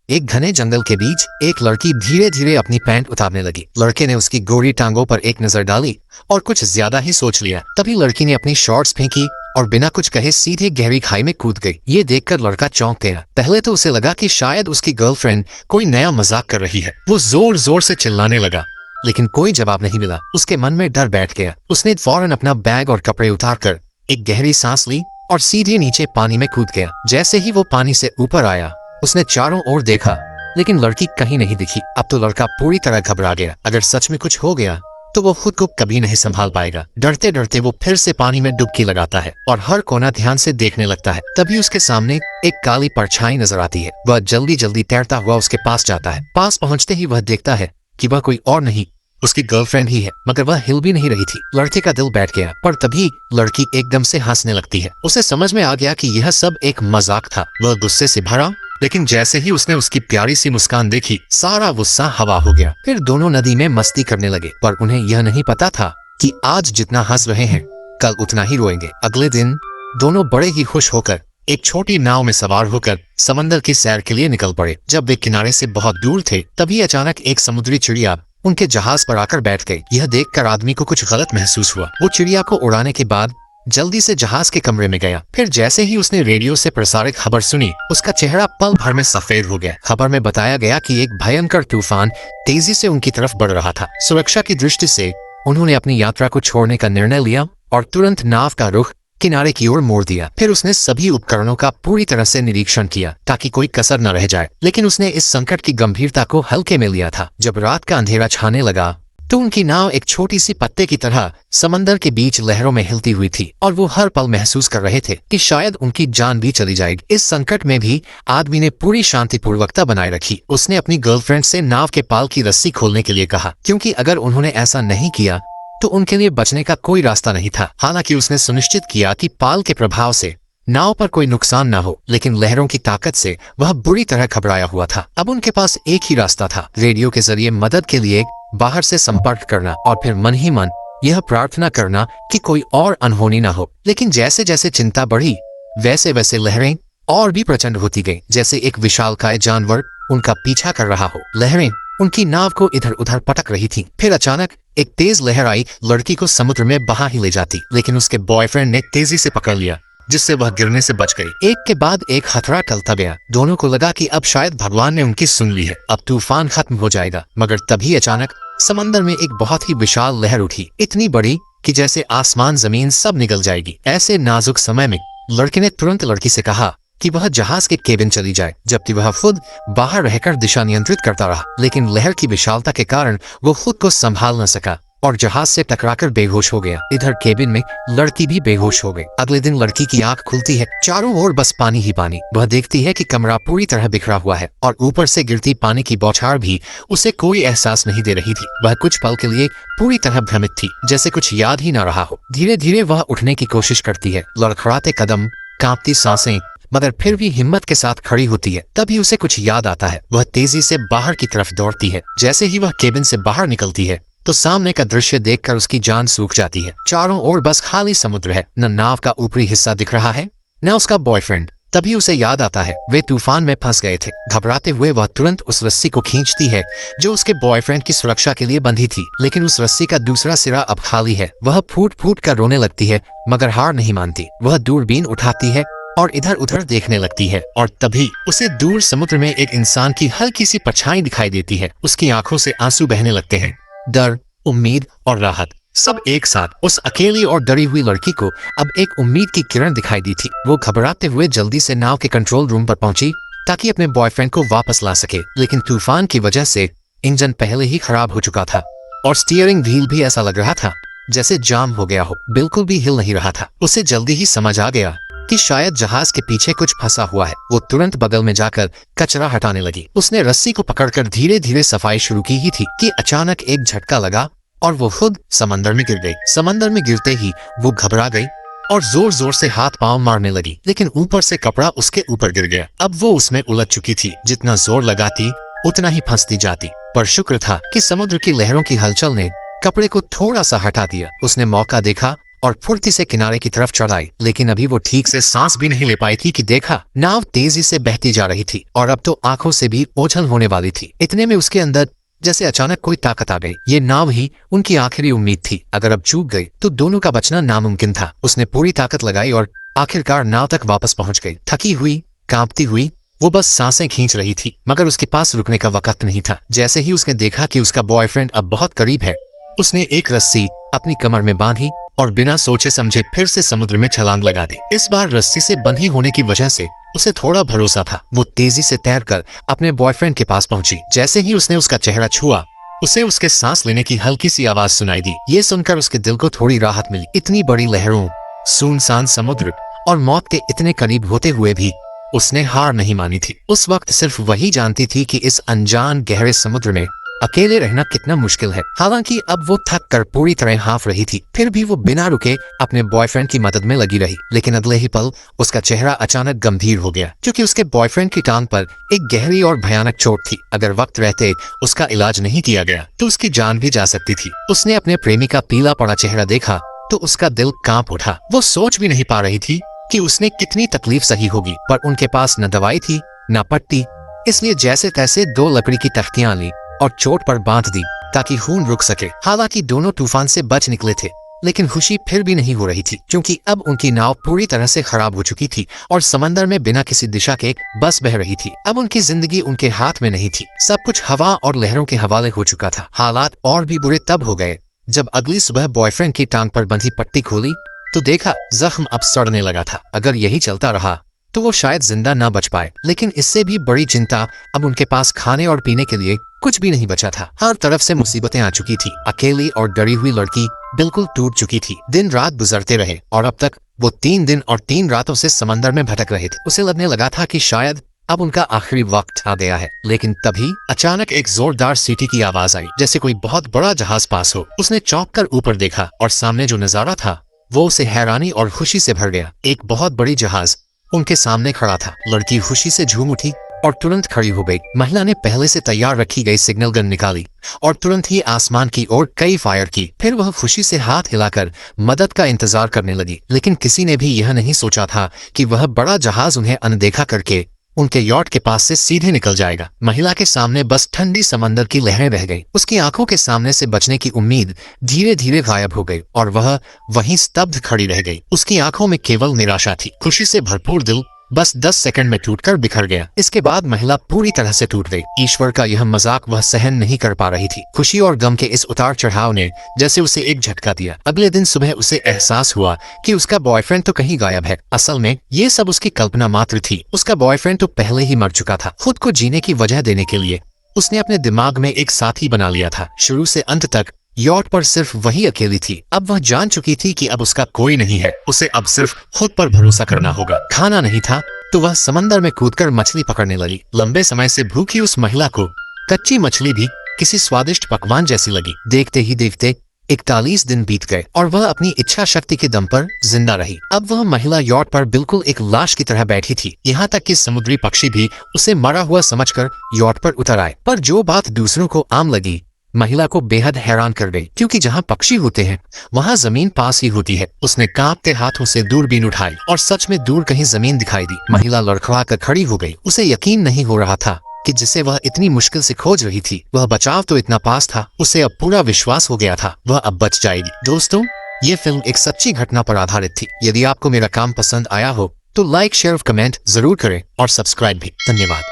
एक घने जंगल के बीच एक लड़की धीरे धीरे अपनी पैंट उतारने लगी। लड़के ने उसकी गोरी टांगों पर एक नजर डाली और कुछ ज्यादा ही सोच लिया। तभी लड़की ने अपनी शॉर्ट्स फेंकी और बिना कुछ कहे सीधे गहरी खाई में कूद गई। ये देखकर लड़का चौंक गया। पहले तो उसे लगा कि शायद उसकी गर्लफ्रेंड कोई नया मजाक कर रही है। वो जोर जोर से चिल्लाने लगा, लेकिन कोई जवाब नहीं मिला। उसके मन में डर बैठ गया। उसने फौरन अपना बैग और कपड़े उतारकर एक गहरी सांस ली और सीधे नीचे पानी में कूद गया। जैसे ही वो पानी से ऊपर आया, उसने चारों ओर देखा, लेकिन लड़की कहीं नहीं दिखी। अब तो लड़का पूरी तरह घबरा गया। अगर सच में कुछ हो गया तो वो खुद को कभी नहीं संभाल पाएगा। डरते डरते वो फिर से पानी में डुबकी लगाता है और हर कोना ध्यान से देखने लगता है। तभी उसके सामने एक काली परछाई नजर आती है। वह जल्दी जल्दी तैरता हुआ उसके पास जाता है। पास पहुंचते ही वह देखता है कि वह कोई और नहीं, उसकी गर्लफ्रेंड ही है, मगर वह हिल भी नहीं रही थी। लड़के का दिल बैठ गया, पर तभी लड़की एकदम से हंसने लगती है। उसे समझ में आ गया कि यह सब एक मजाक था। वह गुस्से से भरा, लेकिन जैसे ही उसने उसकी प्यारी सी मुस्कान देखी, सारा गुस्सा हवा हो गया। फिर दोनों नदी में मस्ती करने लगे, पर उन्हें यह नहीं पता था कि आज जितना हंस रहे हैं, कल उतना ही रोएंगे। अगले दिन दोनों बड़े ही खुश होकर एक छोटी नाव में सवार होकर समंदर की सैर के लिए निकल पड़े। जब वे किनारे से बहुत दूर थे, तभी अचानक एक समुद्री चिड़िया उनके जहाज पर आकर बैठ गई। यह देखकर आदमी को कुछ गलत महसूस हुआ। वो चिड़िया को उड़ाने के बाद जल्दी से जहाज के कमरे में गया। फिर जैसे ही उसने रेडियो से प्रसारित खबर सुनी, उसका चेहरा पल भर में सफेद हो गया। खबर में बताया गया कि एक भयंकर तूफान तेजी से उनकी तरफ बढ़ रहा था। सुरक्षा की दृष्टि से उन्होंने अपनी यात्रा को छोड़ने का निर्णय लिया और तुरंत नाव का रुख किनारे की ओर मोड़ दिया। फिर उसने सभी उपकरणों का पूरी तरह से निरीक्षण किया ताकि कोई कसर न रह जाए, लेकिन उसने इस संकट की गंभीरता को हल्के में लिया था। जब रात का अंधेरा छाने लगा तो उनकी नाव एक छोटी सी पत्ते की तरह समंदर के बीच लहरों में हिलती हुई थी और वो हर पल महसूस कर रहे थे कि शायद उनकी जान भी चली जाएगी। इस संकट में भी आदमी ने पूरी शांतिपूर्वकता बनाए रखी। उसने अपनी गर्लफ्रेंड से नाव के पाल की रस्सी खोलने के लिए कहा, क्योंकि अगर उन्होंने ऐसा नहीं किया तो उनके लिए बचने का कोई रास्ता नहीं था। हालांकि उसने सुनिश्चित किया कि पाल के प्रभाव से नाव पर कोई नुकसान न हो, लेकिन लहरों की ताकत से वह बुरी तरह घबराया हुआ था। अब उनके पास एक ही रास्ता था, रेडियो के जरिए मदद के लिए बाहर से संपर्क करना और फिर मन ही मन यह प्रार्थना करना कि कोई और अनहोनी ना हो। लेकिन जैसे जैसे चिंता बढ़ी, वैसे वैसे लहरें और भी प्रचंड होती गईं, जैसे एक विशालकाय जानवर उनका पीछा कर रहा हो। लहरें उनकी नाव को इधर उधर पटक रही थीं। फिर अचानक एक तेज लहर आई, लड़की को समुद्र में बहा ही ले जाती, लेकिन उसके बॉयफ्रेंड ने तेजी से पकड़ लिया, जिससे वह गिरने से बच गई। एक के बाद एक खतरा टलता गया। दोनों को लगा कि अब शायद भगवान ने उनकी सुन ली है, अब तूफान खत्म हो जाएगा। मगर तभी अचानक समंदर में एक बहुत ही विशाल लहर उठी, इतनी बड़ी कि जैसे आसमान जमीन सब निगल जाएगी। ऐसे नाजुक समय में लड़के ने तुरंत लड़की से कहा कि वह जहाज के केबिन चली जाए, जबकि वह खुद बाहर रहकर दिशा नियंत्रित करता रहा। लेकिन लहर की विशालता के कारण वो खुद को संभाल न सका और जहाज से टकराकर बेहोश हो गया। इधर केबिन में लड़की भी बेहोश हो गई। अगले दिन लड़की की आंख खुलती है, चारों ओर बस पानी ही पानी। वह देखती है कि कमरा पूरी तरह बिखरा हुआ है और ऊपर से गिरती पानी की बौछार भी उसे कोई एहसास नहीं दे रही थी। वह कुछ पल के लिए पूरी तरह भ्रमित थी, जैसे कुछ याद ही न रहा हो। धीरे धीरे वह उठने की कोशिश करती है, लड़खड़ाते कदम, कांपती सांसें, मगर फिर भी हिम्मत के साथ खड़ी होती है। तभी उसे कुछ याद आता है। वह तेजी से बाहर की तरफ दौड़ती है। जैसे ही वह केबिन से बाहर निकलती है तो सामने का दृश्य देखकर उसकी जान सूख जाती है। चारों ओर बस खाली समुद्र है, न नाव का ऊपरी हिस्सा दिख रहा है, न उसका बॉयफ्रेंड। तभी उसे याद आता है वे तूफान में फंस गए थे। घबराते हुए वह तुरंत उस रस्सी को खींचती है जो उसके बॉयफ्रेंड की सुरक्षा के लिए बंधी थी, लेकिन उस रस्सी का दूसरा सिरा अब खाली है। वह फूट फूट कर रोने लगती है, मगर हार नहीं मानती। वह दूरबीन उठाती है और इधर उधर देखने लगती है और तभी उसे दूर समुद्र में एक इंसान की हल्की सी परछाई दिखाई देती है। उसकी आंखों से आंसू बहने लगते हैं। डर, उम्मीद और राहत सब एक साथ। उस अकेली और डरी हुई लड़की को अब एक उम्मीद की किरण दिखाई दी थी। वो घबराते हुए जल्दी से नाव के कंट्रोल रूम पर पहुंची ताकि अपने बॉयफ्रेंड को वापस ला सके, लेकिन तूफान की वजह से इंजन पहले ही खराब हो चुका था और स्टीयरिंग व्हील भी ऐसा लग रहा था जैसे जाम हो गया हो, बिल्कुल भी हिल नहीं रहा था। उसे जल्दी ही समझ आ गया कि शायद जहाज के पीछे कुछ फंसा हुआ है। वो तुरंत बगल में जाकर कचरा हटाने लगी। उसने रस्सी को पकड़कर धीरे धीरे सफाई शुरू की ही थी कि अचानक एक झटका लगा और वो खुद समंदर में गिर गई। समंदर में गिरते ही वो घबरा गई और जोर जोर से हाथ पांव मारने लगी, लेकिन ऊपर से कपड़ा उसके ऊपर गिर गया। अब वो उसमें उलझ चुकी थी, जितना जोर लगाती उतना ही फंसती जाती। पर शुक्र था कि समुद्र की लहरों की हलचल ने कपड़े को थोड़ा सा हटा दिया। उसने मौका देखा और फुर्ती से किनारे की तरफ चढ़ आई। लेकिन अभी वो ठीक से सांस भी नहीं ले पाई थी कि देखा नाव तेजी से बहती जा रही थी और अब तो आंखों से भी ओझल होने वाली थी। इतने में उसके अंदर जैसे अचानक कोई ताकत आ गई। ये नाव ही उनकी आखिरी उम्मीद थी। अगर अब चूक गई तो दोनों का बचना नामुमकिन था। उसने पूरी ताकत लगाई और आखिरकार नाव तक वापस पहुंच गई। थकी हुई, कांपती हुई वो बस सांसें खींच रही थी, मगर उसके पास रुकने का वक्त नहीं था। जैसे ही उसने देखा कि उसका बॉयफ्रेंड अब बहुत करीब है, उसने एक रस्सी अपनी कमर में बांधी और बिना सोचे समझे फिर से समुद्र में छलांग लगा दी। इस बार रस्सी से बंधी होने की वजह से उसे थोड़ा भरोसा था। वो तेजी से तैरकर अपने बॉयफ्रेंड के पास पहुंची। जैसे ही उसने उसका चेहरा छुआ, उसे उसके सांस लेने की हल्की सी आवाज सुनाई दी। ये सुनकर उसके दिल को थोड़ी राहत मिली। इतनी बड़ी लहरों, सुनसान समुद्र और मौत के इतने करीब होते हुए भी उसने हार नहीं मानी थी। उस वक्त सिर्फ वही जानती थी कि इस अनजान गहरे समुद्र में अकेले रहना कितना मुश्किल है। हालांकि अब वो थक कर पूरी तरह हाफ रही थी, फिर भी वो बिना रुके अपने बॉयफ्रेंड की मदद में लगी रही। लेकिन अगले ही पल उसका चेहरा अचानक गंभीर हो गया, क्योंकि उसके बॉयफ्रेंड की टांग पर एक गहरी और भयानक चोट थी। अगर वक्त रहते उसका इलाज नहीं किया गया तो उसकी जान भी जा सकती थी। उसने अपने प्रेमी का पीला पड़ा चेहरा देखा तो उसका दिल कांप उठा। वो सोच भी नहीं पा रही थी कि उसने कितनी तकलीफ सही होगी, पर उनके पास न दवाई थी न पट्टी, इसलिए जैसे तैसे 2 लकड़ी की तख्तियां ली और चोट पर बांध दी ताकि खून रुक सके। हालांकि दोनों तूफान से बच निकले थे, लेकिन खुशी फिर भी नहीं हो रही थी, क्योंकि अब उनकी नाव पूरी तरह से खराब हो चुकी थी और समंदर में बिना किसी दिशा के बस बह रही थी। अब उनकी जिंदगी उनके हाथ में नहीं थी, सब कुछ हवा और लहरों के हवाले हो चुका था। हालात और भी बुरे तब हो गए जब अगली सुबह बॉयफ्रेंड की टांग पर बंधी पट्टी खोली तो देखा जख्म अब सड़ने लगा था। अगर यही चलता रहा तो वो शायद जिंदा ना बच पाए। लेकिन इससे भी बड़ी चिंता, अब उनके पास खाने और पीने के लिए कुछ भी नहीं बचा था। हर तरफ से मुसीबतें आ चुकी थी। अकेली और डरी हुई लड़की बिल्कुल टूट चुकी थी। दिन रात गुजरते रहे और अब तक वो 3 दिन और 3 रातों से समंदर में भटक रहे थे। उसे लगने लगा था कि शायद अब उनका आखिरी वक्त आ गया है। लेकिन तभी अचानक एक जोरदार सीटी की आवाज आई, जैसे कोई बहुत बड़ा जहाज पास हो। उसने चौंक कर ऊपर देखा और सामने जो नजारा था वो उसे हैरानी और खुशी से भर गया। एक बहुत बड़ी जहाज उनके सामने खड़ा था। लड़की खुशी से झूम उठी और तुरंत खड़ी हो गई। महिला ने पहले से तैयार रखी गई सिग्नल गन निकाली और तुरंत ही आसमान की ओर कई फायर की। फिर वह खुशी से हाथ हिलाकर मदद का इंतजार करने लगी। लेकिन किसी ने भी यह नहीं सोचा था कि वह बड़ा जहाज उन्हें अनदेखा करके उनके यॉट के पास से सीधे निकल जाएगा। महिला के सामने बस ठंडी समंदर की लहरें बह गई। उसकी आंखों के सामने से बचने की उम्मीद धीरे धीरे गायब हो गई और वह वहीं स्तब्ध खड़ी रह गई। उसकी आंखों में केवल निराशा थी। खुशी से भरपूर दिल बस 10 सेकंड में टूटकर बिखर गया। इसके बाद महिला पूरी तरह से टूट गई। ईश्वर का यह मजाक वह सहन नहीं कर पा रही थी। खुशी और गम के इस उतार चढ़ाव ने जैसे उसे एक झटका दिया। अगले दिन सुबह उसे एहसास हुआ कि उसका बॉयफ्रेंड तो कहीं गायब है। असल में ये सब उसकी कल्पना मात्र थी। उसका बॉयफ्रेंड तो पहले ही मर चुका था। खुद को जीने की वजह देने के लिए उसने अपने दिमाग में एक साथी बना लिया था। शुरू से अंत तक यॉट पर सिर्फ वही अकेली थी। अब वह जान चुकी थी कि अब उसका कोई नहीं है। उसे अब सिर्फ खुद पर भरोसा करना होगा। खाना नहीं था तो वह समंदर में कूदकर मछली पकड़ने लगी। लंबे समय से भूखी उस महिला को कच्ची मछली भी किसी स्वादिष्ट पकवान जैसी लगी। देखते ही देखते 41 दिन बीत गए और वह अपनी इच्छा शक्ति के दम पर जिंदा रही। अब वह महिला यॉट पर बिल्कुल एक लाश की तरह बैठी थी। यहाँ तक कि समुद्री पक्षी भी उसे मरा हुआ समझकर यॉट पर उतर आए। पर जो बात दूसरों को आम लगी महिला को बेहद हैरान कर गई, क्योंकि जहाँ पक्षी होते हैं वहाँ जमीन पास ही होती है। उसने कांपते हाथों से दूरबीन उठाई और सच में दूर कहीं जमीन दिखाई दी। महिला लड़खड़ा कर खड़ी हो गई। उसे यकीन नहीं हो रहा था कि जिसे वह इतनी मुश्किल से खोज रही थी वह बचाव तो इतना पास था। उसे अब पूरा विश्वास हो गया था वह अब बच जाएगी। दोस्तों, ये फिल्म एक सच्ची घटना पर आधारित थी। यदि आपको मेरा काम पसंद आया हो तो लाइक, शेयर और कमेंट जरूर करें और सब्सक्राइब भी। धन्यवाद।